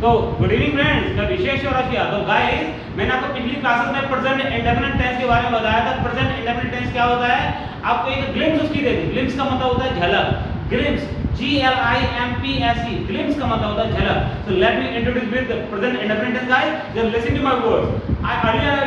तो good evening friends, मैं विशेष और रशिया। तो गाइस, मैंने आपको पिछली क्लासेस में प्रेजेंट इंडेफिनिट टेंस के बारे में बताया था। प्रेजेंट इंडेफिनिट टेंस क्या होता है, आपको एक ग्लिम्स उसकी दे दी। ग्लिम्स का मतलब होता है झलक। ग्लिम्स, GLIMPSE, ग्लिम्स का मतलब होता है झलक। So let me introduce with present indefinite tense guys. Just listen to my words. I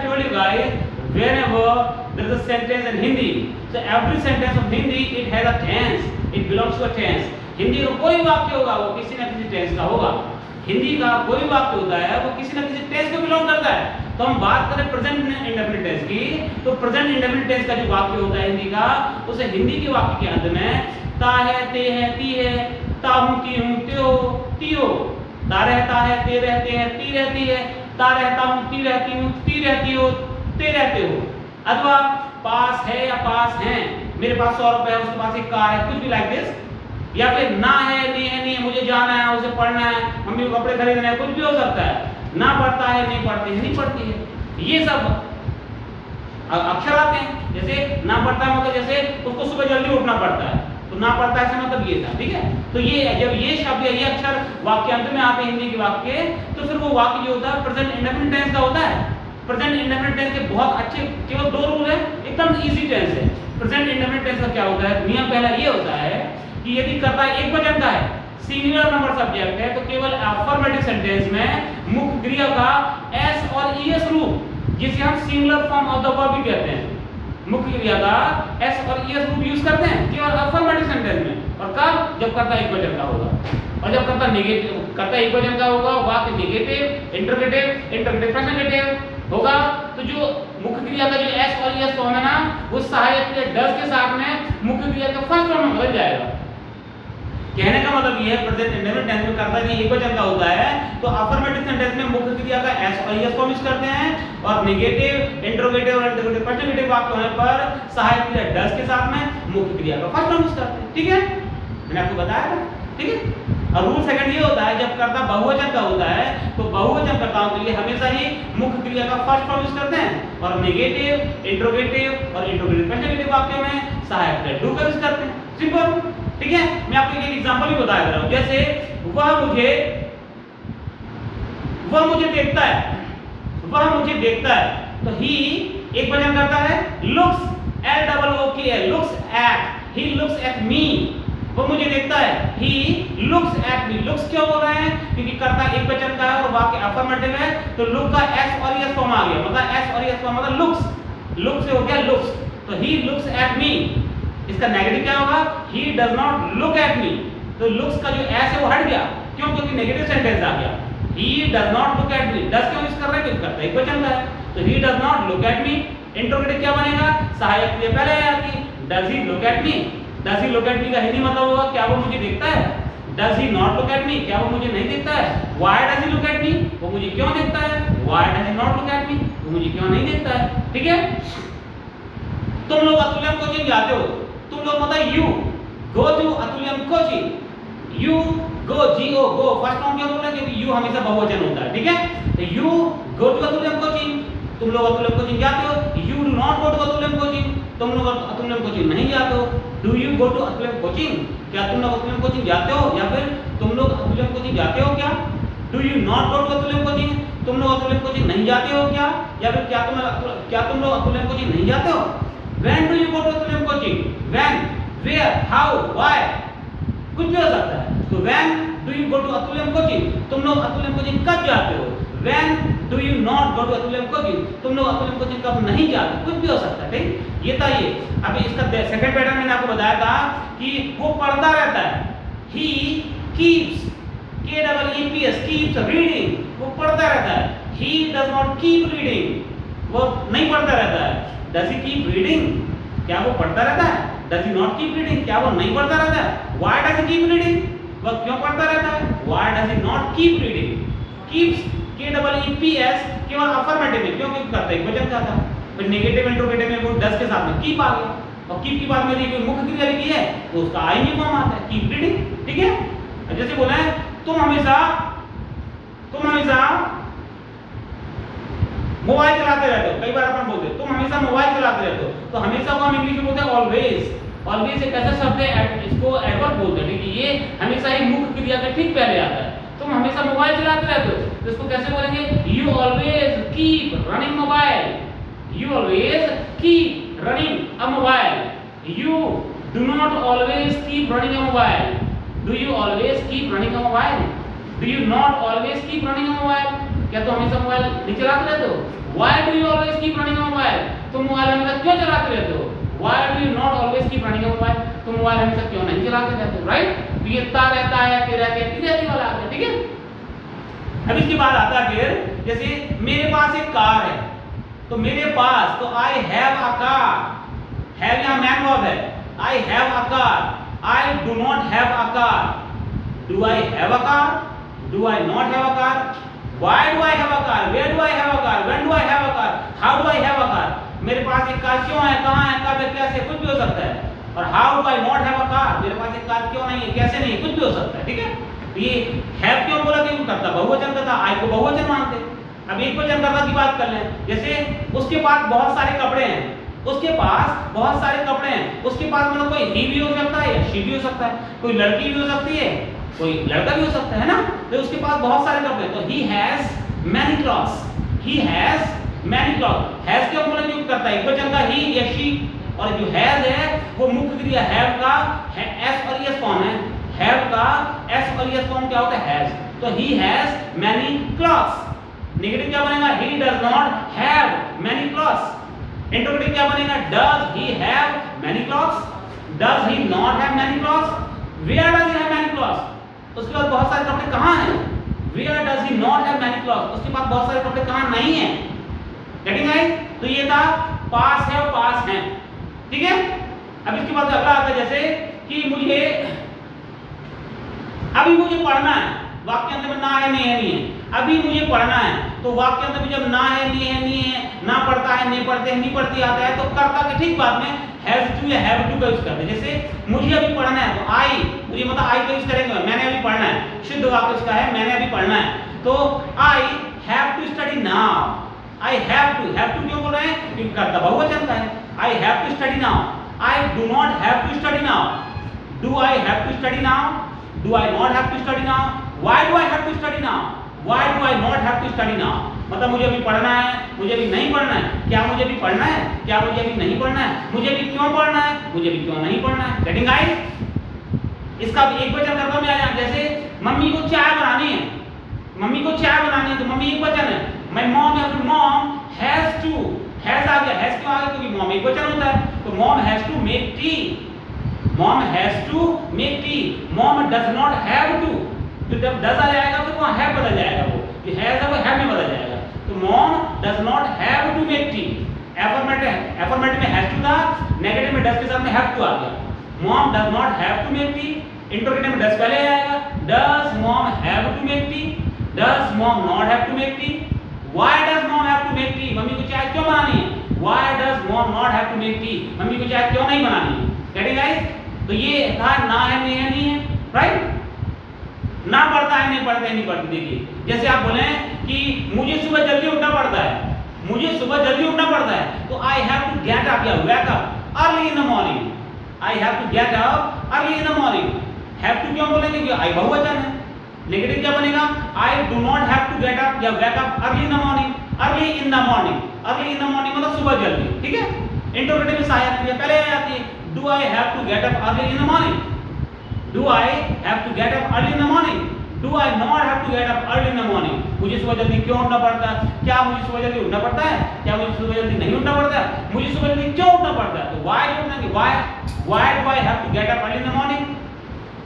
told you guys, whenever there is a sentence in Hindi, so every sentence of Hindi it has a tense, it belongs to a tense. Hindi का कोई वाक्य होगा वो किसी न किसी tense का होगा। हिंदी का कोई वाक्य होता है वो किसी न किसी टेंस को बिलोंग करता है। तो हम बात करें प्रेजेंट इंडेफिनिट टेंस की, तो प्रेजेंट इंडेफिनिट टेंस का जो वाक्य होता है हिंदी का, उसे हिंदी के वाक्य के अंत में ता है, ते है, ती है, ता हूं, ती हूं, त्यो, ती हो, ता रहता है, ते रहते हैं, ती रहती है, ता रहता हूं, ती रहती हूं, ती रहती हो, ते रहते हो। अथवा पास है या पास हैं, मेरे पास 100 रुपए है, उसके पास एक कार है, कुछ भी लाइक दिस। या फिर ना है, नहीं है, नहीं है, मुझे जाना है, उसे पढ़ना है, मम्मी को कपड़े खरीदने हैं, कुछ भी हो सकता है। ना पढ़ता है, नहीं पढ़ती है, नहीं पढ़ती है, ये सब अक्षर आते हैं। जैसे ना पढ़ता है मतलब जैसे उसको सुबह जल्दी उठना पड़ता है, तो ना पढ़ता है मतलब ये था, ठीक है। तो ये जब ये शब्द या ये अक्षर वाक्य अंत में आते हैं हिंदी के वाक्य, तो फिर वो वाक्य जो होता है प्रेजेंट इंडेफिनिट टेंस का होता है। प्रेजेंट इंडेफिनिट टेंस के बहुत अच्छे केवल 2 रूल है, एकदम इजी टेंस है। प्रेजेंट इंडेफिनिट टेंस का क्या होता है, नियम पहला ये होता है कि यदि कर्ता एक वचन का है, सिंगुलर नंबर सब्जेक्ट है, तो केवल अफर्मेटिव सेंटेंस में मुख्य क्रिया का एस और ईएस रूप, जिसे हम singular form of the verb भी कहते हैं, मुख्य क्रिया का एस और ईएस रूप यूज करते हैं केवल अफर्मेटिव सेंटेंस में। और कब, जब कर्ता एक वचन का होगा। और जब कर्ता नेगेटिव, कर्ता एक वचन का होगा, वाक्य नेगेटिव, इंटरोगेटिव, इंटरोगेटिव प्रेजेंटेटिव होगा, तो जो मुख्य क्रिया का जो एस और ईएस फॉर्म है ना, वो सहायक क्रिया डज के साथ में मुख्य क्रिया का फर्स्ट फॉर्म में बदल जाएगा। कहने का मतलब ये है प्रेजेंट इंडेफिनिट टेंस में कर्ता यदि एक वचन का होता है, तो अफर्मेटिव सेंटेंस में मुख्य क्रिया का एस और ईएस फॉर्म यूज करते हैं, और नेगेटिव, इंटरोगेटिव और इंटरोगेटिव प्रेजेंटेटिव वाक्य होने पर सहायक क्रिया डज के साथ में मुख्य क्रिया का फर्स्ट फॉर्म यूज करते हैं, ठीक है। मैंने आपको बताया था, ठीक है। और रूल सेकंड ये होता है, जब कर्ता बहुवचन का होता है, तो बहुवचन कर्ताओं के लिए हमेशा ही मुख्य क्रिया का फर्स्ट फॉर्म यूज करते हैं, और नेगेटिव, इंटरोगेटिव और इंटरोगेटिव प्रेजेंटेटिव वाक्य में सहायक क्रिया डू का यूज करते हैं। सिंपल, ठीक है। मैं आपको एक एग्जांपल भी बता दे रहा हूं। जैसे वह मुझे देखता है, वह मुझे देखता है, तो ही एक वचन करता है, looks, LOOKS, looks at, he looks at me, वो मुझे देखता है, he looks at me. Looks क्यों बोल रहे हैं, क्योंकि कर्ता एक वचन का है और वाक्य अफर्मेटिव है, तो लुक का एस और एस फॉर्म आ गया, मतलब एस और एस फॉर्म मतलब लुक्स, लुक से हो गया लुक्स, तो ही लुक्स एट मी। इसका नेगेटिव क्या होगा, he does not look at me, तो looks का जो s है वो हट गया, क्यों, क्योंकि नेगेटिव सेंटेंस आ गया। he does not look at me, does क्यों यूज कर रहे हैं, क्योंकि करता एक वचन का है, तो he does not look at me। Interrogative क्या बनेगा, सहायक क्रिया पहले आएगी, does he look at me। does he look at me का हिंदी मतलब होगा क्या वो मुझे देखता है। does he not look at me, क्या वो मुझे नहीं देखता है। why does he look at me, वो मुझे क्यों देखता है। why does he not look at me, वो मुझे क्यों नहीं देखता है, ठीक है। तुम लोग अतुल्यम कोचिंग जाते हो, तुम लोग मतलब you go to Atulyam coaching, you go, GO go, first form क्यों बोल रहे हैं, क्योंकि यू हमेशा बहुवचन होता है, ठीक है। तो you go to Atulyam coaching, तुम लोग अतुल्यम कोचिंग जाते हो। You do not go to Atulyam coaching, तुम लोग अतुल्यम कोचिंग नहीं जाते हो। Do you go to Atulyam coaching, क्या तुम लोग अतुल्यम कोचिंग जाते हो, या फिर तुम लोग अतुल्यम कोचिंग जाते हो क्या। Do you not go to Atulyam coaching, तुम लोग अतुल्यम कोचिंग नहीं जाते हो क्या, या फिर क्या तुम लोग अतुल्यम कोचिंग नहीं जाते हो। When do you go to Atulyam coaching, when, where, how, why, कुछ भी हो सकता है। तो when do you go to Atulyam coaching, तुम लोग अतुल्यम कोचिंग कब जाते हो। when do you not go to Atulyam coaching, तुम लोग अतुल्यम कोचिंग कब नहीं जाते, कुछ भी हो सकता है, ठीक। ये था ये। अभी इसका सेकंड पैटर्न मैंने आपको बताया था कि वो पढ़ता रहता है, he keeps, KEEPS, keeps reading, वो पढ़ता रहता है। he does not keep reading, वो नहीं पढ़ता रहता है। Does he keep reading, क्या वो पढ़ता रहता है। Does he not keep reading, क्या वो नहीं पढ़ता रहता है। Why does he keep reading, वह क्यों पढ़ता रहता है। Why does he not keep reading, keeps, KEEPS केवल अफर्मेटिव में, क्यों, क्योंकि करता एक वचन का था। फिर नेगेटिव इंटरोगेटिव में वो डज के साथ में कीप आ गया, और कीप की बात में यदि कोई मुख्य क्रिया लिखी है तो उसका आईएनजी फॉर्म आता है, कीप रीडिंग, ठीक है। जैसे बोला है, तुम हमेशा मोबाइल चलाते रहते हो, कई बार अपन बोलते हैं तुम हमेशा मोबाइल चलाते रहते हो, तो हमेशा को हम इंग्लिश में बोलते हैं ऑलवेज। ऑलवेज एक ऐसा शब्द है, इसको एडवर्ब बोलते हैं, ठीक है। ये हमेशा ही मुख्य क्रिया के ठीक पहले आता है। तुम हमेशा मोबाइल चलाते रहते हो, तो इसको कैसे बोलेंगे? You always keep running mobile, you always keep running a mobile. You do not always keep running a mobile, do you always keep running a mobile, do you not always keep running a mobile, क्या तुम हमेशा mobile नहीं चलाते रहते हो? Why do you always keep running a mobile, तुम mobile हमेशा क्यों चलाते रहते हो? Why do you not always keep running a mobile, तुम मोबाइल हमेशा क्यों नहीं चलाते रहते हो? राइट, तो ये ता रहता है, फिर रहते हैं, इत्यादि वाला आ गया, ठीक है। अब इसके बाद आता है फिर, जैसे मेरे पास एक कार है, तो मेरे पास, तो I have a car, have यहां मैन वर्ब है, I have a car, I do not have a car, do I have a car, do I not have a car, why do I have a car, where do I have a car, when do I have a car, how do I have a car, मेरे पास एक car क्यों है, कहां है, कब है, कैसे, कुछ भी हो सकता है। और how do I not have a car, मेरे पास एक कार क्यों नहीं है, कैसे नहीं, कुछ भी हो सकता है, ठीक है। तो ये हैव क्यों बोला, क्यों करता बहुवचन का था, आई को बहुवचन मानते। अब एक वचन कर्ता की बात कर लें, जैसे उसके पास बहुत सारे कपड़े हैं, उसके पास बहुत सारे कपड़े हैं, उसके पास मतलब कोई ही भी हो सकता है या शी भी हो सकता है, कोई लड़की भी हो सकती है, कोई लड़का भी हो सकता है ना, तो उसके पास बहुत सारे कपड़े, तो he has many clothes, he has many cloth. Has क्यों बोला, क्यों करता है एक वचन का ही या शी, और जो हैज है वो मुख्य क्रिया हैव का एस और एस फॉर्म है, हैव का एस और एस फॉर्म क्या होता है, हैज, तो he has many clothes. Negative क्या बनेगा, he does not have many clothes। Interrogative क्या बनेगा, does he have many clothes, does he not have many clothes, where does he have many clothes, उसके पास बहुत सारे कपड़े कहाँ हैं, where does he not have many clothes, उसके पास बहुत सारे कपड़े कहाँ नहीं हैं। गेटिंग गाइस, तो ये था पास है और पास है, ठीक है। अब इसके बाद अगला आता है, जैसे कि मुझे अभी मुझे पढ़ना है, वाक्य अंत में ना है नहीं है नहीं है, अभी मुझे पढ़ना है, तो वाक्य अंत में जब ना है नहीं है, ना पढ़ता है नहीं पढ़ते नहीं पढ़ती आता है, तो कर्ता के ठीक बाद में हैज टू या हैव टू का यूज करते हैं। जैसे मुझे अभी पढ़ना है, तो आई, मुझे मतलब आई का यूज करेंगे, मैंने अभी पढ़ना है, शुद्ध वाक्य इसका है मैंने अभी पढ़ना है, तो I have to study now, I have to क्यों बोल रहे हैं, क्योंकि कर्ता बहुवचन का है, I have to study now, I do not have to study now, do I have to study now, do I not have to study now, why do I have to study now, why do I not have to study now, मतलब मुझे अभी पढ़ना है, मुझे अभी नहीं पढ़ना है, क्या मुझे अभी पढ़ना है, क्या मुझे अभी नहीं पढ़ना है, मुझे अभी क्यों पढ़ना है, मुझे अभी क्यों नहीं पढ़ना है। गेटिंग गाइस, इसका एक वचन करता में आ जाए, जैसे मम्मी को चाय बनानी है, मम्मी को चाय बनानी है, तो मम्मी एक वचन है, माय मॉम या फिर मॉम हैज टू, हैज आ गया, हैज क्यों आ गया, क्योंकि मॉम एक वचन होता है, तो mom has to make tea, mom has to make tea, mom does not have to, तो जब डज आ जाएगा तो वहां हैव बदल जाएगा, वो जो हैज है वो हैव में बदल जाएगा, तो mom does not have to make tea. Affirmative में हैज टू था, नेगेटिव में डज के साथ में हैव टू आ गया, mom does not have to make tea, interrogative में डज पहले आएगा, does mom have to make tea, does mom not have to make tea, why does mom have to make tea, mummy को चाय क्यों बनानी है, why does mom not have to make tea, mummy को चाय क्यों नहीं बनानी है। गेटिंग गाइस, तो ये था ना है नहीं है, राइट, ना पढ़ता है नहीं पढ़ते नहीं पढ़ते। देखिए जैसे आप बोले कि मुझे सुबह जल्दी उठना पड़ता है, मुझे सुबह जल्दी उठना पड़ता है, तो I have to get up या wake up early in the morning, I have to get up early in the morning. Have to क्यों बोलेंगे, क्योंकि आई बहुवचन है। नेगेटिव क्या बनेगा, I do not have to get up या wake up early in the morning, early in the morning, early in the morning मतलब सुबह जल्दी, ठीक है। इंटरोगेटिव में सहायक क्रिया पहले आ जाती है, do I have to get up early in the morning, do I have to get up early in the morning, do I not have to get up early in the morning, मुझे सुबह जल्दी क्यों उठना पड़ता है, क्या मुझे सुबह जल्दी उठना पड़ता है, क्या मुझे सुबह जल्दी नहीं उठना पड़ता है, मुझे सुबह जल्दी क्यों उठना पड़ता है, तो व्हाई जोड़ना कि why do I have to get up early in the morning,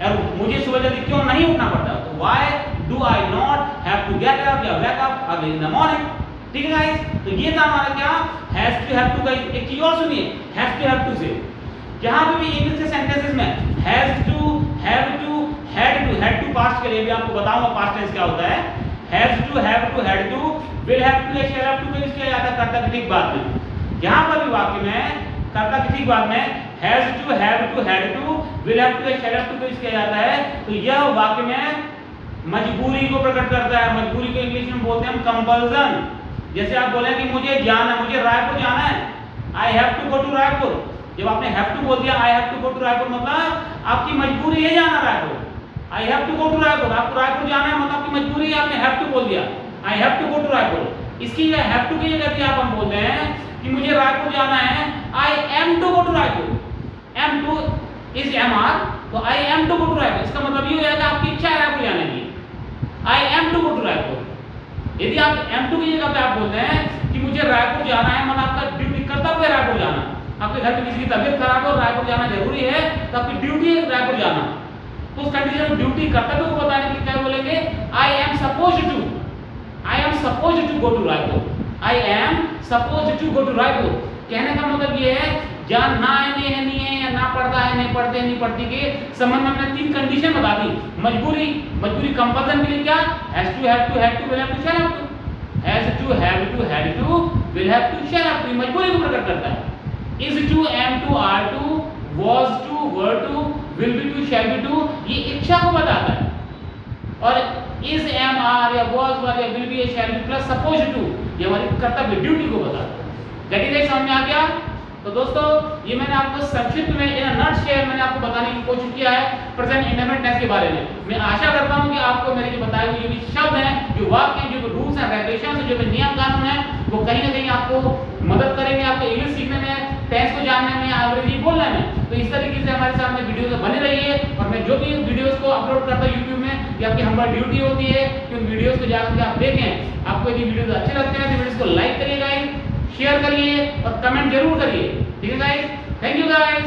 और मुझे सुबह जल्दी क्यों नहीं उठना पड़ता, तो why do I not have to get up या wake up early in the morning. ठीक है गाइस, तो ये था हमारा क्या, हैज टू हैव टू का एक चीज और सुनिए, हैज टू हैव टू से जहां पे भी इंग्लिश के सेंटेंसेस में has to, have to, had to past के लिए भी आपको बताऊंगा पास्ट टेंस क्या होता है। Has to, have to, had to, will have to या शैल हैव टू का यूज किया जाता है कर्ता के ठीक बाद में। यहां पर भी वाक्य में कर्ता के ठीक बाद में has to, have to, had to, will have to या शैल हैव टू का यूज किया जाता है, तो यह वाक्य में मजबूरी को प्रकट करता है। मजबूरी को इंग्लिश में बोलते हैं हम कंपल्सन। जैसे आप बोले कि मुझे जाना, मुझे रायपुर जाना है, I have to go to Raipur. जब आपने हैव टू बोल दिया, I have to go to Raipur, मतलब आपकी मजबूरी है जाना Raipur. I have to go to Raipur, आपको रायपुर जाना है मतलब आपकी आपने हैव टू बोल दिया, I have to go to Raipur. इसकी जगह हैव टू की जगह आप हम बोलते हैं कि मुझे रायपुर जाना है, I am to go to Raipur. Am to is am are, तो I am to go to Raipur, इसका मतलब ये हो जाएगा आपकी इच्छा है रायपुर जाने की, I am to go to Raipur. यदि आप एम टू की जगह पे आप बोलते हैं कि मुझे रायपुर जाना है, मतलब आपका ड्यूटी कर्तव्य है रायपुर जाना, आपके घर में किसी की तबीयत खराब है और रायपुर जाना जरूरी है, तो आपकी ड्यूटी है रायपुर जाना, तो उस कंडीशन में ड्यूटी कर्तव्य को बताने के लिए क्या बोलेंगे, I am supposed to, I am supposed to go to Raipur, I am supposed to go to Raipur. कहने का मतलब ये है जहां ना है नहीं है, या ना पढ़ता है नहीं पढ़ते नहीं पढ़ती के संबंध में हमने 3 कंडीशन बता दी। मजबूरी, मजबूरी कंपल्सन के लिए क्या, has to have to have to will have to shall have to, has to have to had to will have to shall have to, मजबूरी को प्रकट करता है। is to, am to, are to, was to, were to, will be to, shall be to, ये इच्छा को बताता है। और is, am, are या was, were या will be या shall be plus supposed to, ये हमारी कर्तव्य ड्यूटी को बताता है। गति देख समझ में आ गया? तो दोस्तों ये मैंने आपको संक्षिप्त में इन नट शेयर मैंने आपको बताने की कोशिश किया है प्रेजेंट इंडेफिनिट टेंस के बारे में। मैं आशा करता हूं कि आपको मेरे जो बताए हुए जो भी शब्द हैं, जो वाक्य हैं, जो रूल्स एंड रेगुलेशंस हैं, जो भी नियम कानून हैं, वो कहीं ना कहीं आपको मदद करेंगे आपको इंग्लिश सीखने में, टेंस को जानने में, अंग्रेजी बोलने में। तो इस तरीके से हमारे सामने वीडियोस बने रहिए, और मैं जो भी वीडियोस को अपलोड करता हूं YouTube में, ये आपकी हमारी ड्यूटी होती है कि उन वीडियोस को जाकर के आप देखें। आपको यदि वीडियोस अच्छे लगते हैं तो वीडियोस को लाइक करिए गाइस, शेयर करिए और कमेंट जरूर करिए, ठीक है गाइस? Thank you guys.